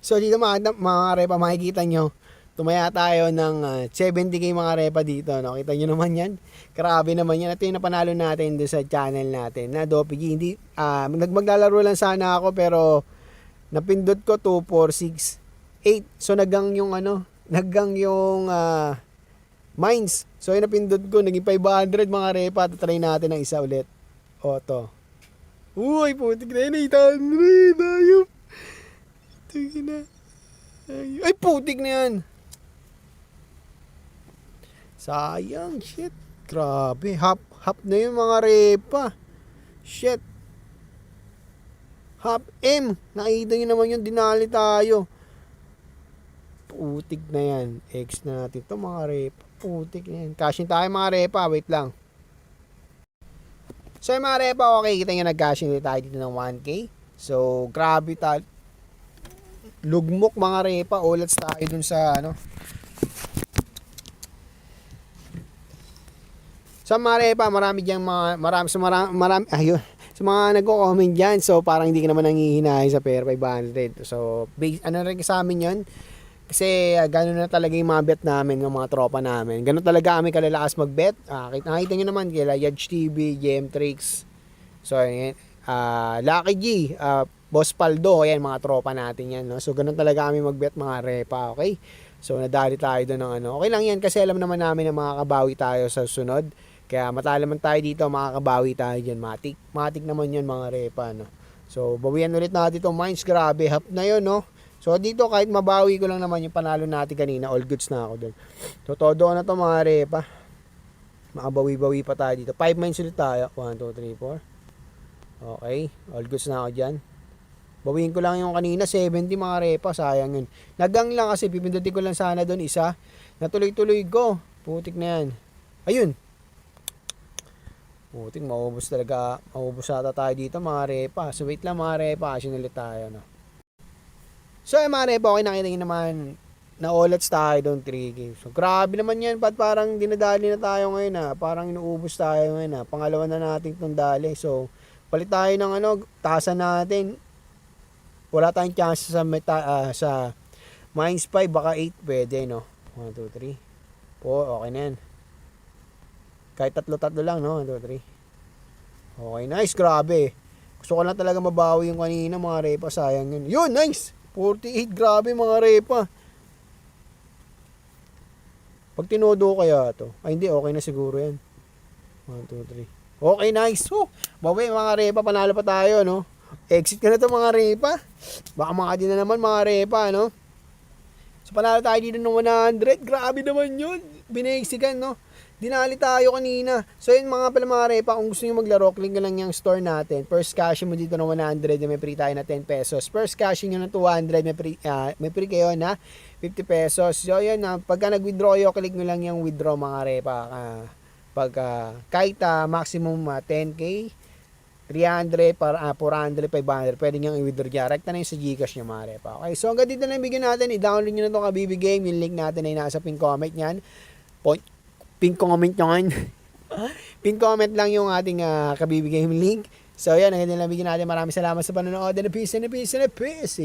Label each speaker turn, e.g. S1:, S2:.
S1: So dito mga repa, makikita nyo, tumaya tayo ng 70k mga repa dito. No? Kita nyo naman yan. Grabe naman yan. Ito yung napanalo natin doon sa channel natin na Dopey G. Hindi, maglalaro lang sana ako pero napindot ko 2, 4, 6, 8. So nagang yung nagang yung mines. So yung napindot ko, naging 500 mga repa. Try natin ng isa ulit. O to. Uy, putik na yun, 800. Ayop. Tingin na. Ay, putik na yan. Sayang, shit. Grabe, hap na yun mga repa. Shit. Hap M. Nakita nyo naman yung dinali tayo. Putik na yan. X na natin to mga repa. Putik na yan. Cashin tayo mga repa. Wait lang. So yung mga repa, okay. Kita nyo nag-cashin ulit tayo dito ng 1K. So, grabe tayo. Lugmok mga repa. Ulats tayo dun sa sa mga repa, marami dyan ayun, sa mga nagko-comment dyan, so parang hindi ka naman nanghihinahin sa per 500. So rin sa amin yun kasi gano'n na talaga yung mga bet namin ng mga tropa namin, gano'n talaga kami kalalakas mag-bet. Nakita nyo naman kila Yadge TV, GM Tricks, so Lucky G, Boss Paldo, ayan mga tropa natin yan, no? So gano'n talaga kami mag-bet mga repa, okay? So nadali tayo doon ng okay lang yan kasi alam naman namin na makakabawi tayo sa sunod. Kaya matalo man tayo dito, makakabawi tayo dyan. Matik naman yun mga repa, no? So, bawian ulit natin itong mines. Grabe, hap na yun, no? So, dito kahit mabawi ko lang naman yung panalo natin kanina, all goods na ako dun. So, todo na to mga repa. Makabawi-bawi pa tayo dito. 5 mines ulit tayo. 1, 2, 3, 4. Okay, all goods na ako dyan. Bawiin ko lang yung kanina, 70 mga repa. Sayang yun. Nagang lang kasi, pipindutin ko lang sana dun isa. Natuloy-tuloy ko. Putik na yan. Ayun. Putik, maubos talaga. Maubos ata tayo dito mga repa. So wait lang mga repa, asin ulit tayo, no? So mga repa, okay, nakita nyo naman na ulats tayo doon 3 games. So grabe naman yan, ba't parang dinadali na tayo ngayon, parang inuubos tayo ngayon, pangalawa na natin itong dali. So palit tayo ng tasan natin. Wala tayong chance sa minus 5, baka 8 pwede, no? 1, 2, 3, 4, okay na yan. Kahit tatlo lang, no? 1, 2, 3. Okay, nice. Grabe. Gusto ko lang talaga mabawi yung kanina, mga repa. Sayang yun. Yun, nice. 48. Grabe, mga repa. Pag tinodo kaya to. Ay, hindi. Okay na siguro yan. 1, 2, 3. Okay, nice. Bawi, mga repa. Panalo pa tayo, no? Exit ka na to, mga repa. Baka makadi na naman, mga repa, no? So, panalo tayo dito ng 100. Grabe naman yun. Binasigan, no? Dinali tayo kanina. So yun mga pala mga repa, kung gusto nyo maglaro, click nyo lang yung store natin. First cash mo dito ng 100, may free tayo na 10 pesos. First cash nyo ng 200, may free kayo na 50 pesos. So yun, pagka nag-withdraw kayo, click nyo lang yung withdraw mga repa. Kahit maximum 10k, 300, 400, 500, pwede nyo i-withdraw dyan. Rekta na yung sa Gcash nyo mga repa. Okay, so hanggang dito na yung video natin. I-download nyo na itong Kabibi Game. Yung link natin ay nasa pin comment nyan. Pin comment nyo ngayon. Pin comment lang yung ating kabibigay yung link. So yan, hanggang din lang bigyan natin. Maraming salamat sa panonood. And a peace and a peace and a peace.